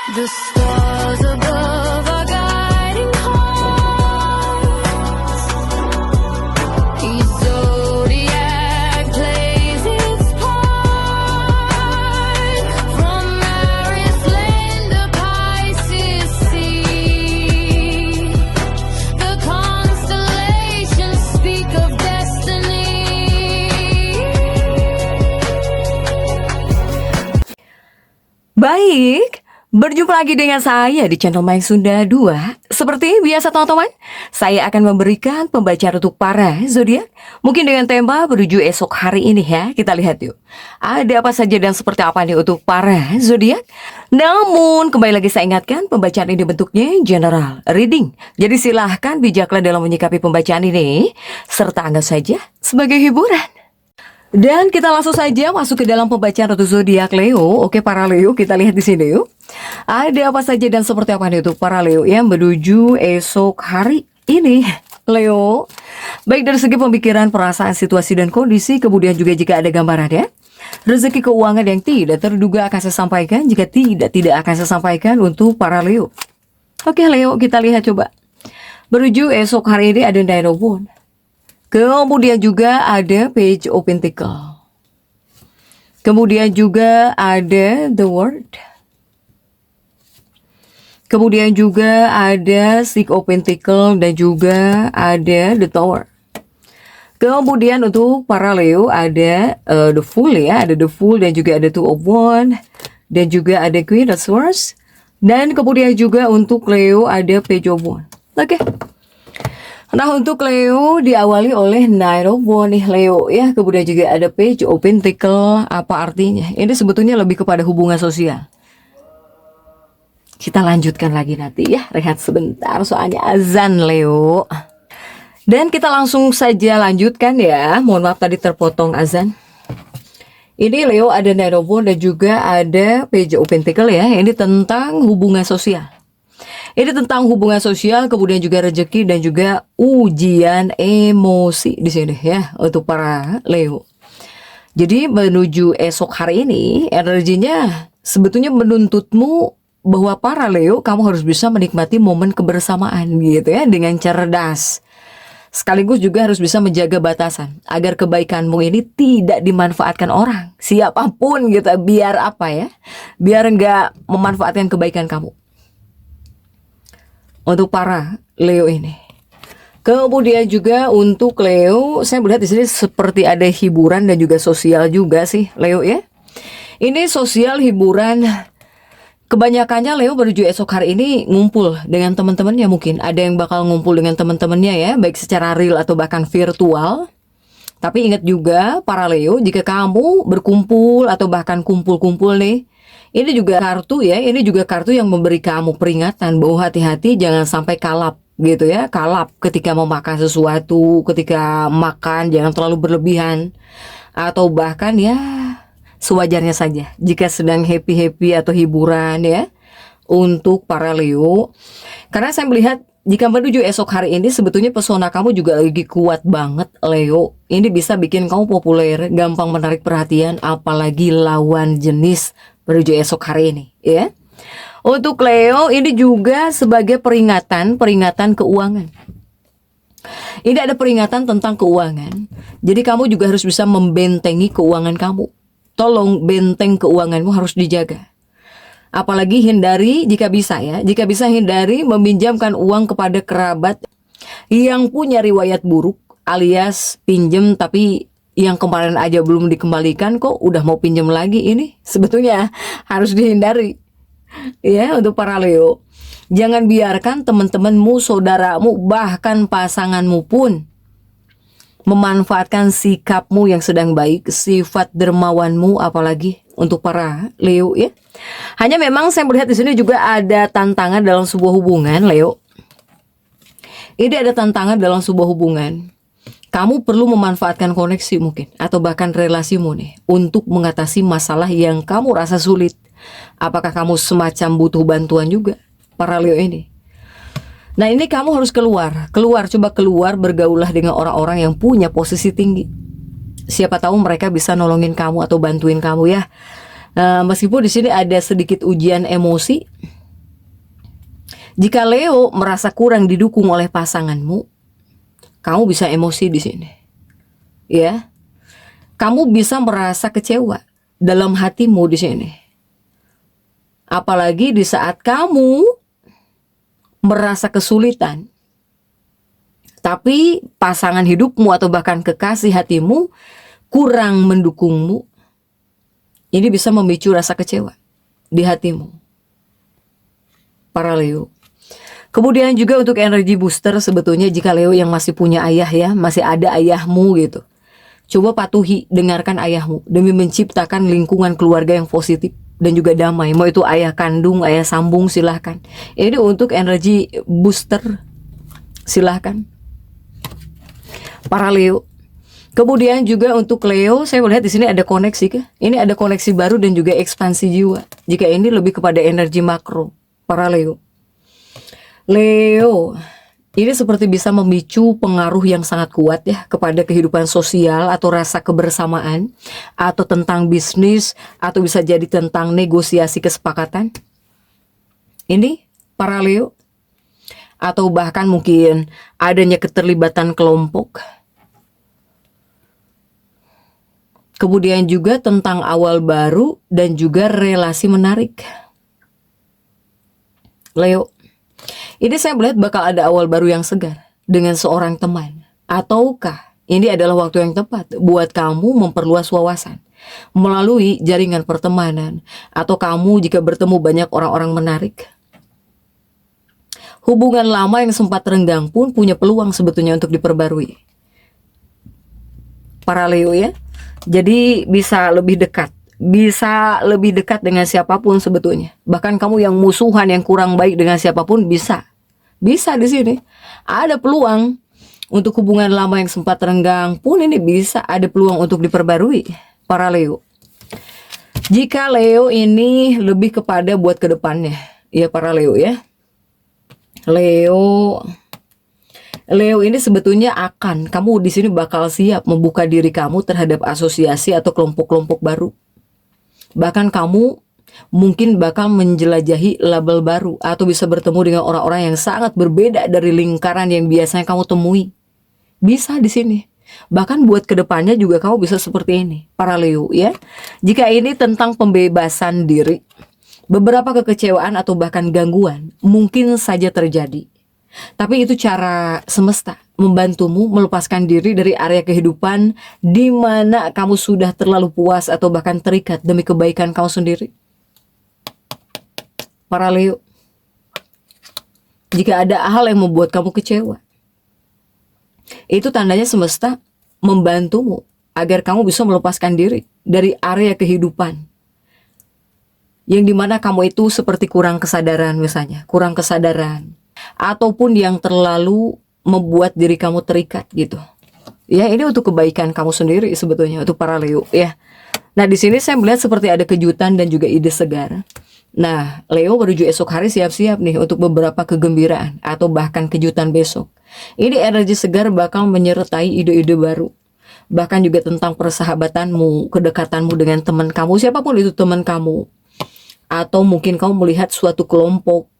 The stars above are guiding hearts. Each zodiac plays its part. From Aries land to Pisces sea, the constellations speak of destiny. Baik, berjumpa lagi dengan saya di channel Main Sunda 2. Seperti biasa teman-teman, saya akan memberikan pembacaan untuk para zodiak. Mungkin dengan tema menuju esok hari ini ya. Kita lihat yuk, ada apa saja dan seperti apa nih untuk para zodiak. Namun kembali lagi saya ingatkan, pembacaan ini bentuknya general reading. Jadi silahkan bijaklah dalam menyikapi pembacaan ini, serta anggap saja sebagai hiburan. Dan kita langsung saja masuk ke dalam pembacaan untuk zodiak Leo. Oke para Leo, kita lihat di sini yuk. Ada apa saja dan seperti apa nih untuk para Leo yang menuju esok hari ini. Leo, baik dari segi pemikiran, perasaan, situasi dan kondisi, kemudian juga jika ada gambaran ya. Rezeki keuangan yang tidak terduga akan saya sampaikan, jika tidak akan saya sampaikan untuk para Leo. Oke Leo, kita lihat coba. Menuju esok hari ini ada Nine of Wands. Kemudian juga ada Page of Pentacles. Kemudian juga ada The World. Kemudian juga ada Six of Pentacles dan juga ada The Tower. Kemudian untuk para Leo ada The Fool ya, ada The Fool dan juga ada Two of Wands dan juga ada Queen of Swords. Dan kemudian juga untuk Leo ada Page of Wands. Oke. Nah untuk Leo diawali oleh Nine of Wands nih Leo ya. Kemudian juga ada Page of Pentacles. Apa artinya? Ini sebetulnya lebih kepada hubungan sosial. Kita lanjutkan lagi nanti ya. Rehat sebentar soalnya azan Leo. Dan kita langsung saja lanjutkan ya. Mohon maaf tadi terpotong azan. Ini Leo ada Nine of Wands dan juga ada Page of Pentacles ya. Ini tentang hubungan sosial. Ini tentang hubungan sosial, kemudian juga rezeki dan juga ujian emosi di sini ya untuk para Leo. Jadi menuju esok hari ini energinya sebetulnya menuntutmu bahwa para Leo kamu harus bisa menikmati momen kebersamaan gitu ya dengan cerdas. Sekaligus juga harus bisa menjaga batasan agar kebaikanmu ini tidak dimanfaatkan orang siapapun gitu. Biar apa ya? Biar nggak memanfaatkan kebaikan kamu. Untuk para Leo ini. Kemudian juga untuk Leo, saya melihat di sini seperti ada hiburan dan juga sosial juga sih Leo ya. Ini sosial hiburan. Kebanyakannya Leo menuju esok hari ini ngumpul dengan teman-temannya mungkin. Ada yang bakal ngumpul dengan teman-temannya ya, baik secara real atau bahkan virtual. Tapi ingat juga para Leo, jika kamu berkumpul atau bahkan kumpul-kumpul nih, ini juga kartu ya, ini juga kartu yang memberi kamu peringatan bahwa hati-hati jangan sampai kalap gitu ya. Kalap ketika memakan sesuatu, ketika makan jangan terlalu berlebihan. Atau bahkan ya sewajarnya saja jika sedang happy-happy atau hiburan ya untuk para Leo. Karena saya melihat jika menuju esok hari ini sebetulnya pesona kamu juga lagi kuat banget Leo. Ini bisa bikin kamu populer, gampang menarik perhatian apalagi lawan jenis menuju esok hari ini ya. Untuk Leo ini juga sebagai peringatan keuangan. Ini ada peringatan tentang keuangan. Jadi kamu juga harus bisa membentengi keuangan kamu. Tolong benteng keuanganmu harus dijaga. Apalagi hindari jika bisa ya. Jika bisa hindari meminjamkan uang kepada kerabat yang punya riwayat buruk alias pinjem tapi yang kemarin aja belum dikembalikan kok udah mau pinjam lagi. Ini sebetulnya harus dihindari ya untuk para Leo. Jangan biarkan teman-temanmu, saudaramu, bahkan pasanganmu pun memanfaatkan sikapmu yang sedang baik, sifat dermawanmu, apalagi untuk para Leo ya. Hanya memang saya melihat di sini juga ada tantangan dalam sebuah hubungan Leo. Ini ada tantangan dalam sebuah hubungan. Kamu perlu memanfaatkan koneksi mungkin atau bahkan relasimu nih untuk mengatasi masalah yang kamu rasa sulit. Apakah kamu semacam butuh bantuan juga para Leo ini? Nah ini kamu harus keluar, coba keluar, bergaulah dengan orang-orang yang punya posisi tinggi. Siapa tahu mereka bisa nolongin kamu atau bantuin kamu ya. Meskipun di sini ada sedikit ujian emosi, Jika Leo merasa kurang didukung oleh pasanganmu, kamu bisa emosi di sini. Ya. Kamu bisa merasa kecewa dalam hatimu di sini. Apalagi di saat kamu merasa kesulitan, tapi pasangan hidupmu atau bahkan kekasih hatimu kurang mendukungmu, ini bisa memicu rasa kecewa di hatimu, para Leo. Kemudian juga untuk energi booster, sebetulnya jika Leo yang masih punya ayah ya, masih ada ayahmu gitu, coba patuhi, dengarkan ayahmu demi menciptakan lingkungan keluarga yang positif dan juga damai. Mau itu ayah kandung, ayah sambung, silahkan. Ini untuk energi booster, silahkan, para Leo. Kemudian juga untuk Leo, saya melihat di sini ada koneksi kah? Ini ada koneksi baru dan juga ekspansi jiwa. Jika ini lebih kepada energi makro, para Leo. Leo, ini seperti bisa memicu pengaruh yang sangat kuat ya kepada kehidupan sosial atau rasa kebersamaan, atau tentang bisnis, atau bisa jadi tentang negosiasi kesepakatan. Ini para Leo, atau bahkan mungkin adanya keterlibatan kelompok. Kemudian juga tentang awal baru dan juga relasi menarik. Leo, ini saya melihat bakal ada awal baru yang segar dengan seorang teman. Ataukah ini adalah waktu yang tepat buat kamu memperluas wawasan melalui jaringan pertemanan, atau kamu jika bertemu banyak orang-orang menarik. Hubungan lama yang sempat renggang pun punya peluang sebetulnya untuk diperbarui, para Leo ya. Jadi bisa lebih dekat dengan siapapun sebetulnya. Bahkan kamu yang musuhan, yang kurang baik dengan siapapun bisa di sini ada peluang untuk hubungan lama yang sempat renggang pun ini bisa ada peluang untuk diperbarui, para Leo. Jika Leo ini lebih kepada buat ke depannya, ya para Leo ya. Leo ini sebetulnya kamu di sini bakal siap membuka diri kamu terhadap asosiasi atau kelompok-kelompok baru. Bahkan kamu mungkin bakal menjelajahi label baru atau bisa bertemu dengan orang-orang yang sangat berbeda dari lingkaran yang biasanya kamu temui. Bisa di sini. Bahkan buat kedepannya juga kamu bisa seperti ini, para Leo ya. Jika ini tentang pembebasan diri, beberapa kekecewaan atau bahkan gangguan mungkin saja terjadi. Tapi itu cara semesta membantumu melepaskan diri dari area kehidupan di mana kamu sudah terlalu puas atau bahkan terikat demi kebaikan kamu sendiri. Para Leo, jika ada hal yang membuat kamu kecewa, itu tandanya semesta membantumu agar kamu bisa melepaskan diri dari area kehidupan yang dimana kamu itu seperti kurang kesadaran misalnya, ataupun yang terlalu membuat diri kamu terikat gitu. Ya, ini untuk kebaikan kamu sendiri sebetulnya untuk para Leo ya. Nah, di sini saya melihat seperti ada kejutan dan juga ide segar. Nah, Leo menuju esok hari siap-siap nih untuk beberapa kegembiraan atau bahkan kejutan besok. Ini energi segar bakal menyertai ide-ide baru. Bahkan juga tentang persahabatanmu, kedekatanmu dengan teman kamu, siapapun itu teman kamu. Atau mungkin kamu melihat suatu kelompok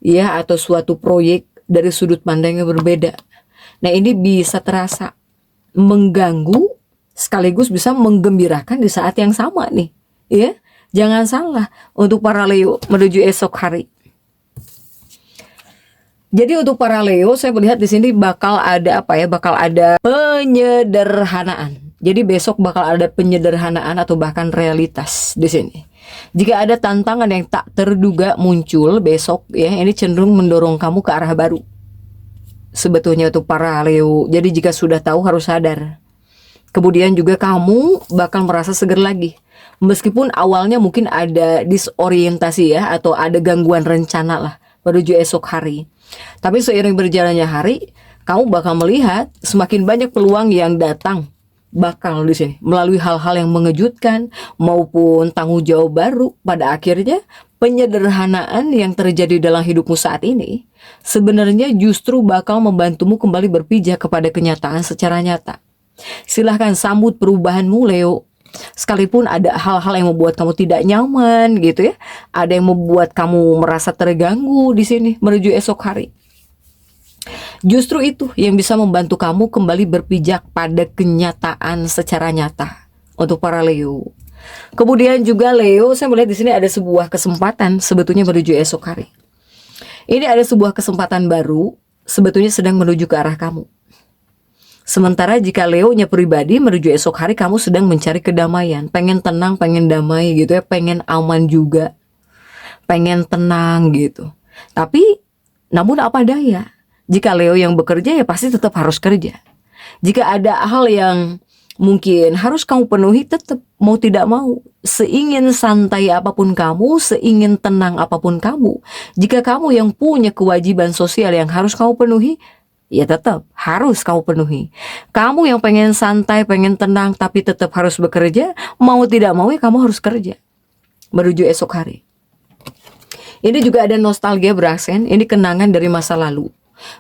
ya, atau suatu proyek dari sudut pandang yang berbeda. Nah, ini bisa terasa mengganggu sekaligus bisa menggembirakan di saat yang sama nih ya. Jangan salah untuk para Leo menuju esok hari. Jadi untuk para Leo, saya melihat di sini bakal ada bakal ada penyederhanaan. Jadi besok bakal ada penyederhanaan atau bahkan realitas di sini. Jika ada tantangan yang tak terduga muncul besok ya, ini cenderung mendorong kamu ke arah baru. Sebetulnya untuk para Leo. Jadi jika sudah tahu harus sadar. Kemudian juga kamu bakal merasa segar lagi. Meskipun awalnya mungkin ada disorientasi ya, atau ada gangguan rencana lah menuju esok hari. Tapi seiring berjalannya hari, kamu bakal melihat semakin banyak peluang yang datang bakal di sini melalui hal-hal yang mengejutkan maupun tanggung jawab baru. Pada akhirnya penyederhanaan yang terjadi dalam hidupmu saat ini sebenarnya justru bakal membantumu kembali berpijak kepada kenyataan secara nyata. Silahkan sambut perubahanmu Leo. Sekalipun ada hal-hal yang membuat kamu tidak nyaman gitu ya, ada yang membuat kamu merasa terganggu di sini menuju esok hari. Justru itu yang bisa membantu kamu kembali berpijak pada kenyataan secara nyata untuk para Leo. Kemudian juga Leo, saya melihat di sini ada sebuah kesempatan sebetulnya menuju esok hari. Ini ada sebuah kesempatan baru sebetulnya sedang menuju ke arah kamu. Sementara jika Leo-nya pribadi menuju esok hari kamu sedang mencari kedamaian, pengen tenang, pengen damai gitu ya, pengen aman juga, pengen tenang gitu. Tapi namun apa daya, jika Leo yang bekerja ya pasti tetap harus kerja. Jika ada hal yang mungkin harus kamu penuhi, tetap mau tidak mau, seingin santai apapun kamu, seingin tenang apapun kamu, jika kamu yang punya kewajiban sosial yang harus kamu penuhi, ya tetap harus kamu penuhi. Kamu yang pengen santai, pengen tenang, tapi tetap harus bekerja, mau tidak mau ya kamu harus kerja menuju esok hari. Ini juga ada nostalgia berasen, ini kenangan dari masa lalu.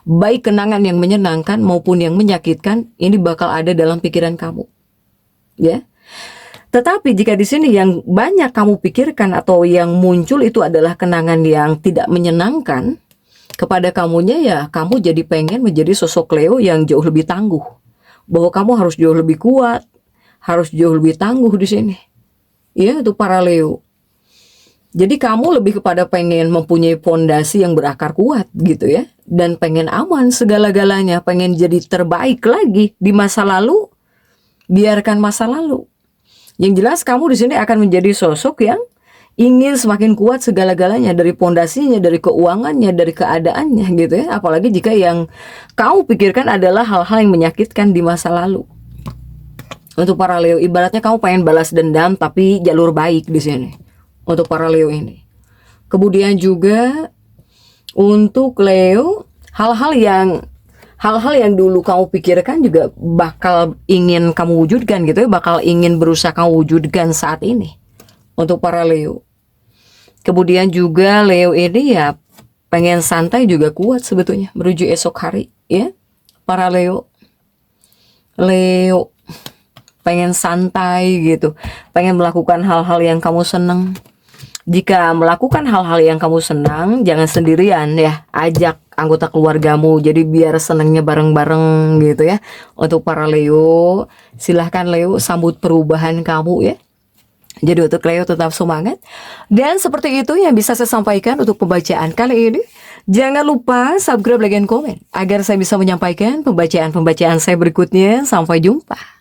Baik kenangan yang menyenangkan maupun yang menyakitkan, ini bakal ada dalam pikiran kamu. Ya. Tetapi jika di sini yang banyak kamu pikirkan atau yang muncul itu adalah kenangan yang tidak menyenangkan kepada kamunya, ya kamu jadi pengen menjadi sosok Leo yang jauh lebih tangguh. Bahwa kamu harus jauh lebih kuat, harus jauh lebih tangguh di sini. Ya, untuk para Leo. Jadi kamu lebih kepada pengen mempunyai fondasi yang berakar kuat gitu ya. Dan pengen aman segala-galanya, pengen jadi terbaik lagi di masa lalu. Biarkan masa lalu. Yang jelas kamu di sini akan menjadi sosok yang ingin semakin kuat segala-galanya, dari fondasinya, dari keuangannya, dari keadaannya gitu ya. Apalagi jika yang kamu pikirkan adalah hal-hal yang menyakitkan di masa lalu. Untuk para Leo, ibaratnya kamu pengen balas dendam tapi jalur baik di sini. Untuk para Leo ini. Kemudian juga untuk Leo, hal-hal yang dulu kamu pikirkan juga bakal ingin kamu wujudkan gitu ya, bakal ingin berusaha kamu wujudkan saat ini untuk para Leo. Kemudian juga Leo ini ya pengen santai juga kuat sebetulnya menuju esok hari ya. Para Leo pengen santai gitu, pengen melakukan hal-hal yang kamu senang. Jika melakukan hal-hal yang kamu senang, jangan sendirian ya, ajak anggota keluargamu, jadi biar senangnya bareng-bareng gitu ya. Untuk para Leo, silahkan Leo sambut perubahan kamu ya. Jadi untuk Leo tetap semangat. Dan seperti itu yang bisa saya sampaikan untuk pembacaan kali ini. Jangan lupa subscribe, like, dan komen agar saya bisa menyampaikan pembacaan-pembacaan saya berikutnya. Sampai jumpa.